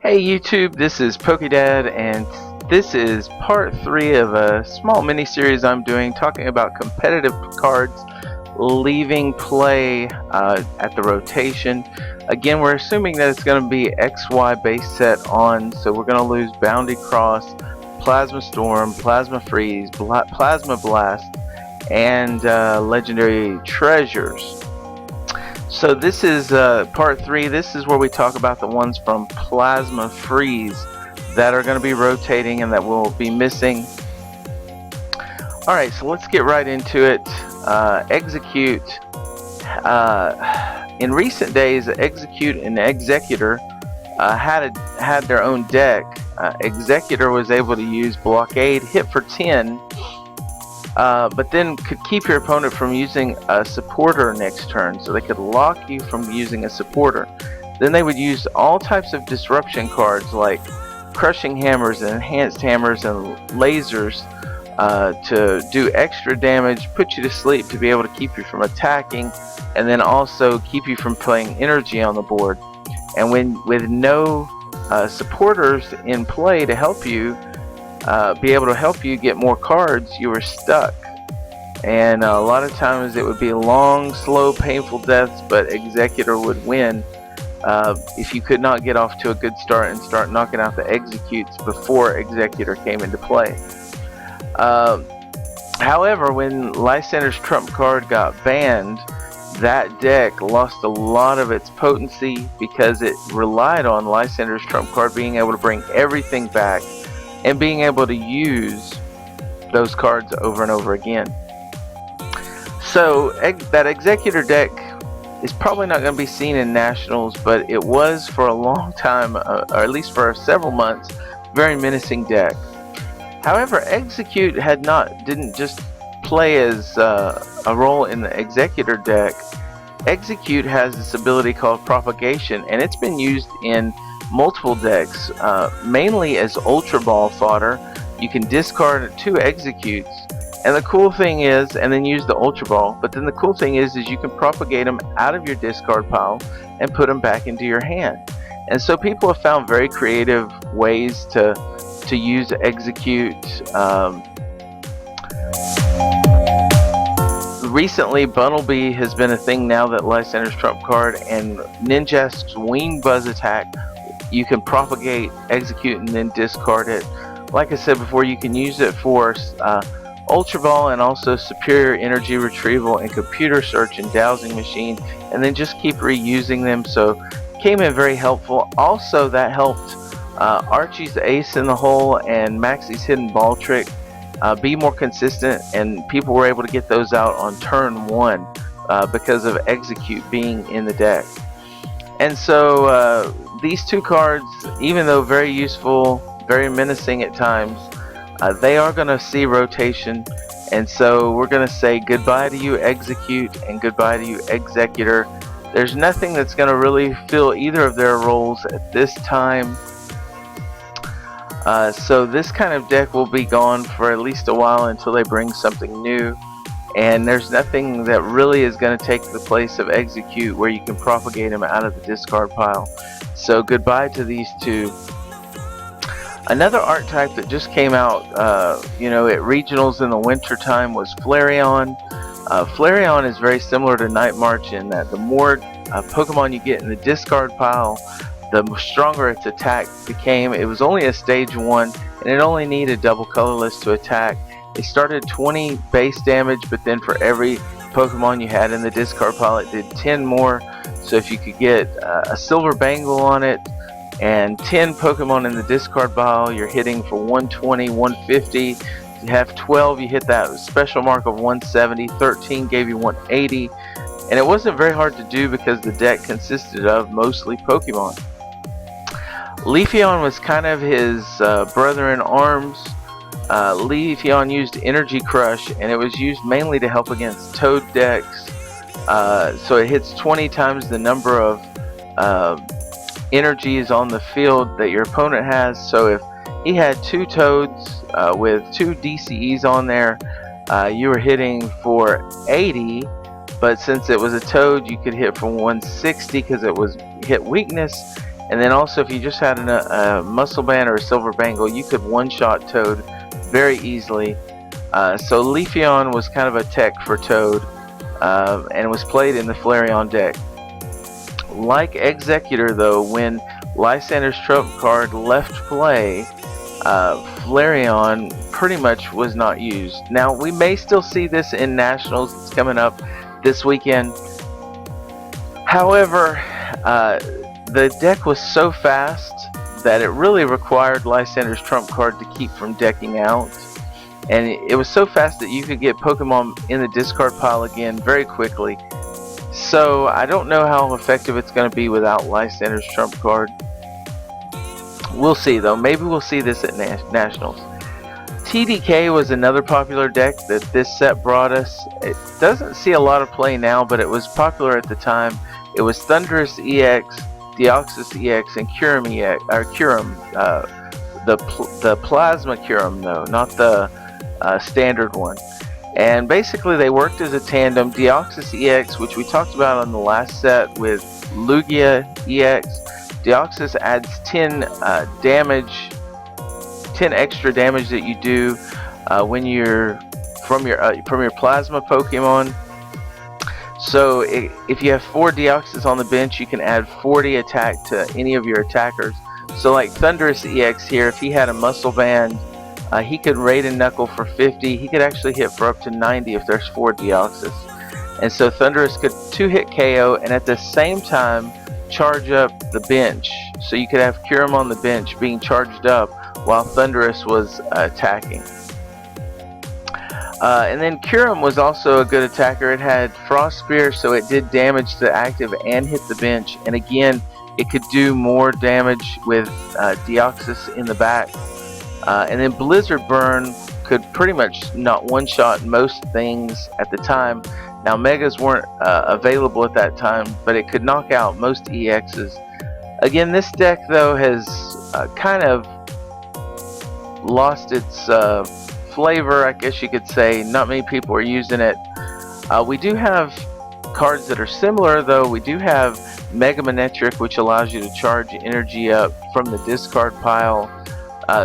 Hey YouTube, this is PokeDad, and this is part 3 of a small mini-series I'm doing talking about competitive cards leaving play at the rotation. Again, we're assuming that it's going to be XY base set on, so we're going to lose Bounty Cross, Plasma Storm, Plasma Freeze, Plasma Blast, and Legendary Treasures. So this is part 3. This is where we talk about the ones from Plasma Freeze that are going to be rotating and that we'll be missing. Alright, so let's get right into it. Execute. In recent days, Execute and Executor had their own deck. Executor was able to use Blockade, hit for 10, but then could keep your opponent from using a supporter next turn, so they could lock you from using a supporter. Then they would use all types of disruption cards like crushing hammers and enhanced hammers and lasers to do extra damage, put you to sleep to be able to keep you from attacking, and then also keep you from playing energy on the board. And with no supporters in play to help you be able to help you get more cards, you were stuck. And a lot of times it would be long, slow, painful deaths, but Executor would win if you could not get off to a good start and start knocking out the executes before Executor came into play. However, when Lysander's trump card got banned, that deck lost a lot of its potency because it relied on Lysander's trump card being able to bring everything back and being able to use those cards over and over again. So that Executor deck is probably not going to be seen in Nationals, but it was for a long time, or at least for several months, very menacing deck. However, Execute didn't just play as a role in the Executor deck. Execute has this ability called Propagation, and it's been used in multiple decks, mainly as Ultra Ball fodder. You can discard 2 executes, and the cool thing is, and then use the Ultra Ball, but then the cool thing is you can propagate them out of your discard pile and put them back into your hand. And so people have found very creative ways to use execute. Recently, Bunnelby has been a thing now that Lysander's trump card and Ninjask's Wing Buzz attack. You can propagate, execute, and then discard it. Like I said before, you can use it for Ultra Ball and also Superior Energy Retrieval and Computer Search and Dowsing Machine, and then just keep reusing them. So came in very helpful. Also, that helped Archie's Ace in the Hole and Maxie's Hidden Ball Trick be more consistent, and people were able to get those out on turn 1 because of Execute being in the deck. And so these 2 cards, even though very useful, very menacing at times, they are going to see rotation, and so we're going to say goodbye to you Execute and goodbye to you Executor. There's nothing that's going to really fill either of their roles at this time. So this kind of deck will be gone for at least a while until they bring something new, and there's nothing that really is going to take the place of Execute where you can propagate them out of the discard pile. So goodbye to these 2. Another archetype that just came out at regionals in the winter time was Flareon. Flareon is very similar to Night March in that the more Pokemon you get in the discard pile, the stronger its attack became. It was only a stage 1, and it only needed double colorless to attack. It started 20 base damage, but then for every Pokemon you had in the discard pile, it did 10 more. So if you could get a Silver Bangle on it and 10 Pokemon in the discard pile, you're hitting for 120, 150. You have 12, you hit that special mark of 170. 13 gave you 180, and it wasn't very hard to do because the deck consisted of mostly Pokemon. Leafeon was kind of his brother in arms. Leafeon used Energy Crush, and it was used mainly to help against Toad decks. So it hits 20 times the number of energies on the field that your opponent has. So if he had 2 Toads with 2 DCEs on there, you were hitting for 80, but since it was a Toad, you could hit for 160 because it was hit weakness, And then also, if you just had a muscle band or a silver bangle, you could one-shot Toad very easily. So Leafeon was kind of a tech for Toad, and was played in the Flareon deck. Like Exeggutor, though, when Lysander's trump card left play, Flareon pretty much was not used. Now, we may still see this in Nationals. It's coming up this weekend. However, the deck was so fast that it really required Lysander's trump card to keep from decking out. And it was so fast that you could get Pokemon in the discard pile again very quickly. So I don't know how effective it's going to be without Lysander's trump card. We'll see though. Maybe we'll see this at Nationals. TDK was another popular deck that this set brought us. It doesn't see a lot of play now, but it was popular at the time. It was Thundurus EX, Deoxys EX, and Kyurem EX, or Kyurem. The Plasma Kyurem though, not the standard one. And basically they worked as a tandem. Deoxys EX, which we talked about on the last set with Lugia EX. Deoxys adds 10 damage, 10 extra damage that you do when you're from your Plasma Pokemon. So if you have 4 Deoxys on the bench, you can add 40 attack to any of your attackers. So like Thundurus EX here, if he had a Muscle Band, he could raid and knuckle for 50. He could actually hit for up to 90 if there's 4 Deoxys. And so Thundurus could 2-hit KO and at the same time charge up the bench. So you could have Kyurem on the bench being charged up while Thundurus was attacking. And then Kyurem was also a good attacker. It had Frost Spear, so it did damage to the active and hit the bench. And again, it could do more damage with Deoxys in the back. And then Blizzard Burn could pretty much not one-shot most things at the time. Now Megas weren't available at that time, but it could knock out most EXs. Again, this deck though has kind of lost its flavor, I guess you could say. Not many people are using it. We do have cards that are similar though. We do have Mega Manectric, which allows you to charge energy up from the discard pile.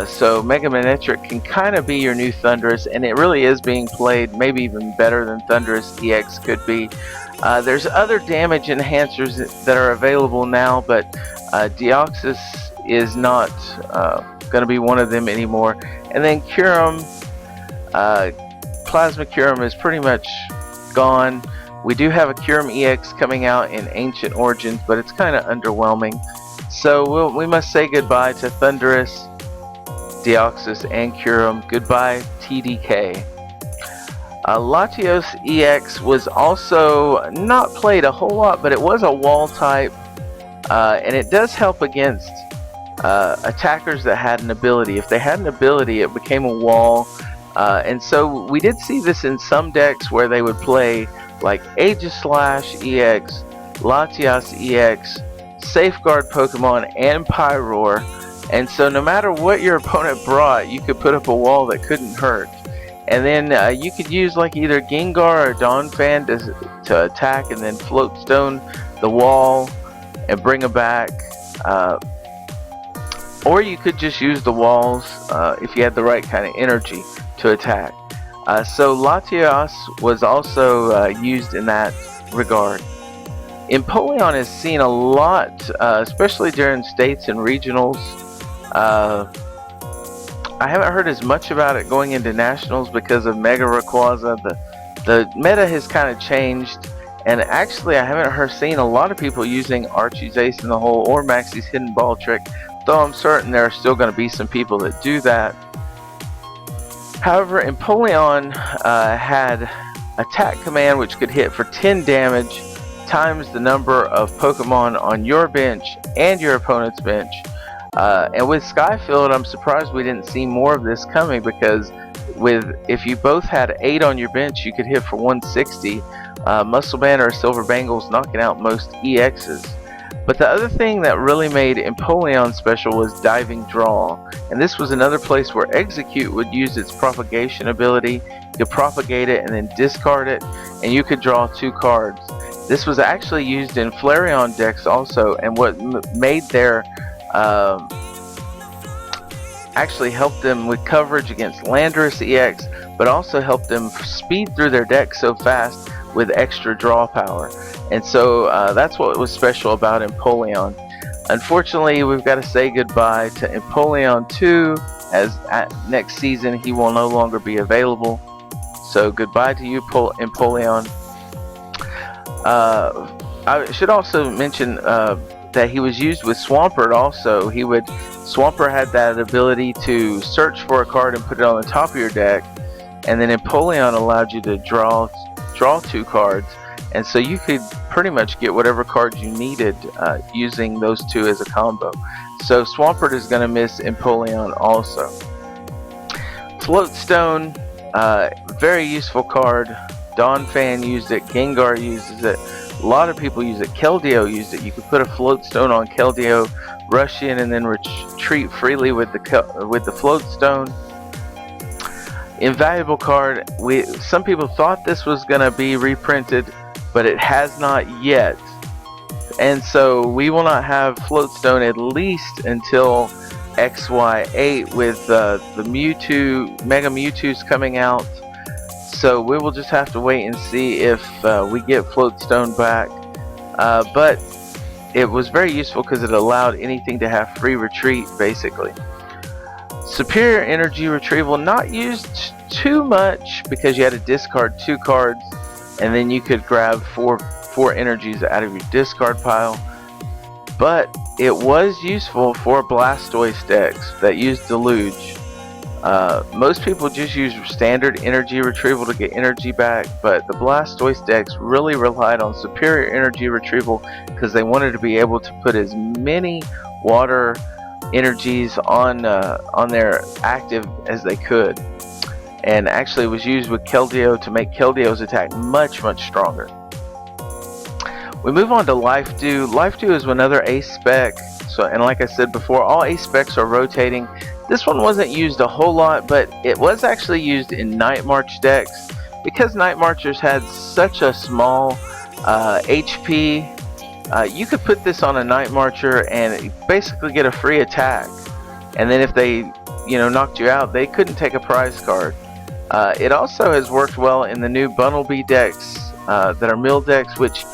So Mega Manectric can kind of be your new Thundurus, and it really is being played maybe even better than Thundurus EX could be. There's other damage enhancers that are available now, but Deoxys is not going to be one of them anymore. And then Kyurem, Plasma Kyurem is pretty much gone. We do have a Kyurem EX coming out in Ancient Origins, but it's kind of underwhelming. So we must say goodbye to Thundurus, Deoxys, and Kyurem. Goodbye, TDK. Latios EX was also not played a whole lot, but it was a wall type, and it does help against attackers that had an ability. If they had an ability, it became a wall, and so we did see this in some decks where they would play like Aegislash EX, Latios EX, Safeguard Pokemon, and Pyroar. And so no matter what your opponent brought, you could put up a wall that couldn't hurt. And then you could use like either Gengar or Donphan to attack and then float stone the wall and bring them back. Or you could just use the walls if you had the right kind of energy to attack. So Latios was also used in that regard. Empoleon is seen a lot, especially during states and regionals. I haven't heard as much about it going into Nationals because of Mega Rayquaza. The meta has kind of changed, and actually I haven't seen a lot of people using Archie's Ace in the Hole or Maxie's Hidden Ball Trick, though I'm certain there are still going to be some people that do that. However, Empoleon had Attack Command, which could hit for 10 damage times the number of Pokemon on your bench and your opponent's bench. And with Skyfield, I'm surprised we didn't see more of this coming, because if you both had 8 on your bench, you could hit for 160. Muscle Band or Silver Bangles knocking out most EXs. But the other thing that really made Empoleon special was Diving Draw. And this was another place where Execute would use its propagation ability. You could propagate it and then discard it, and you could draw 2 cards. This was actually used in Flareon decks also, and what made their Um, actually helped them with coverage against Landorus EX, but also helped them speed through their deck so fast with extra draw power. And so that's what was special about Empoleon. Unfortunately, we've got to say goodbye to Empoleon 2, as next season he will no longer be available. So goodbye to you, Empoleon. I should also mention that he was used with Swampert also. Swampert had that ability to search for a card and put it on the top of your deck, and then Empoleon allowed you to draw 2 cards, and so you could pretty much get whatever cards you needed using those 2 as a combo. So Swampert is going to miss Empoleon also. Floatstone, very useful card. Donphan used it, Gengar uses it, a lot of people use it, Keldeo used it. You could put a Floatstone on Keldeo, rush in, and then retreat freely with the Floatstone. Invaluable card. Some people thought this was going to be reprinted, but it has not yet. And so we will not have Floatstone at least until XY8 with the Mewtwo, Mega Mewtwo's coming out. So we will just have to wait and see if we get Floatstone back. But it was very useful because it allowed anything to have free retreat, basically. Superior Energy Retrieval, not used too much because you had to discard 2 cards, and then you could grab four energies out of your discard pile. But it was useful for Blastoise decks that use Deluge. Most people just use standard energy retrieval to get energy back, but the Blastoise decks really relied on superior energy retrieval because they wanted to be able to put as many water energies on their active as they could. And actually it was used with Keldeo to make Keldeo's attack much stronger. We move on to Life Dew. Life Dew is another ace spec. And like I said before, all ace specs are rotating. This one wasn't used a whole lot, but it was actually used in Night March decks. Because Night Marchers had such a small HP, you could put this on a Night Marcher and basically get a free attack. And then if they knocked you out, they couldn't take a prize card. It also has worked well in the new Bunnelby decks that are mill decks, which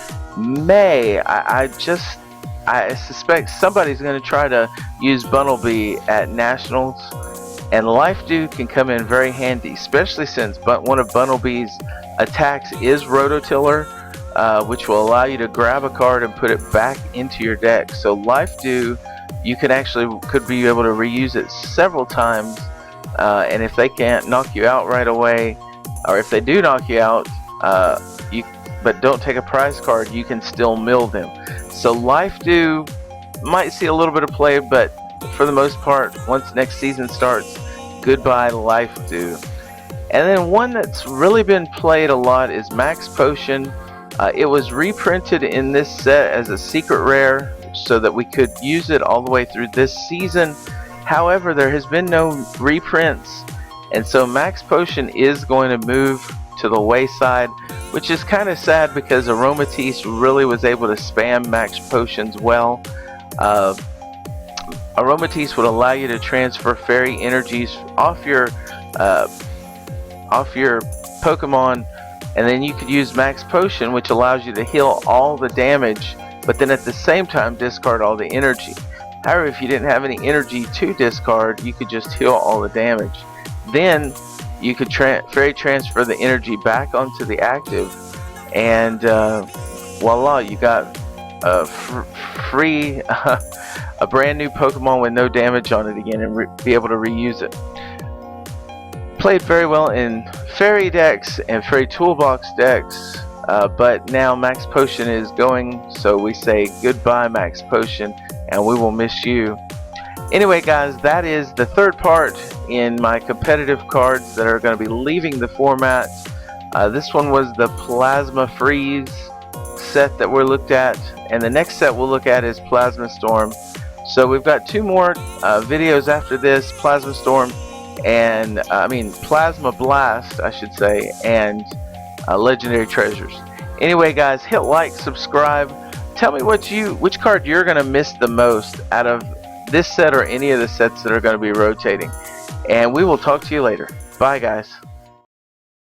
I suspect somebody's going to try to use Bunnelby at Nationals, and Life Dew can come in very handy, especially since one of Bunnelby's attacks is Rototiller, which will allow you to grab a card and put it back into your deck. So Life Dew, you could be able to reuse it several times, and if they can't knock you out right away, or if they do knock you out, but don't take a prize card, you can still mill them. So Life Dew might see a little bit of play, but for the most part, once next season starts, goodbye Life Dew. And then one that's really been played a lot is Max Potion. It was reprinted in this set as a secret rare so that we could use it all the way through this season. However, there has been no reprints, and so Max Potion is going to move to the wayside, which is kind of sad because Aromatisse really was able to spam Max Potions well. Aromatisse would allow you to transfer fairy energies off your Pokemon, and then you could use Max Potion, which allows you to heal all the damage, but then at the same time discard all the energy. However, if you didn't have any energy to discard, you could just heal all the damage. Then you could fairy transfer the energy back onto the active, and voila, you got a a brand new Pokemon with no damage on it again, and be able to reuse it. Played very well in fairy decks and fairy toolbox decks, but now Max Potion is going, so we say goodbye Max Potion, and we will miss you. Anyway guys, that is the third part in my competitive cards that are going to be leaving the format. This one was the Plasma Freeze set that we looked at, and the next set we'll look at is Plasma Storm. So we've got 2 more videos after this, Plasma Storm and Plasma Blast I should say, and Legendary Treasures. Anyway guys, hit like, subscribe, tell me which card you're going to miss the most out of this set or any of the sets that are going to be rotating. And we will talk to you later. Bye, guys.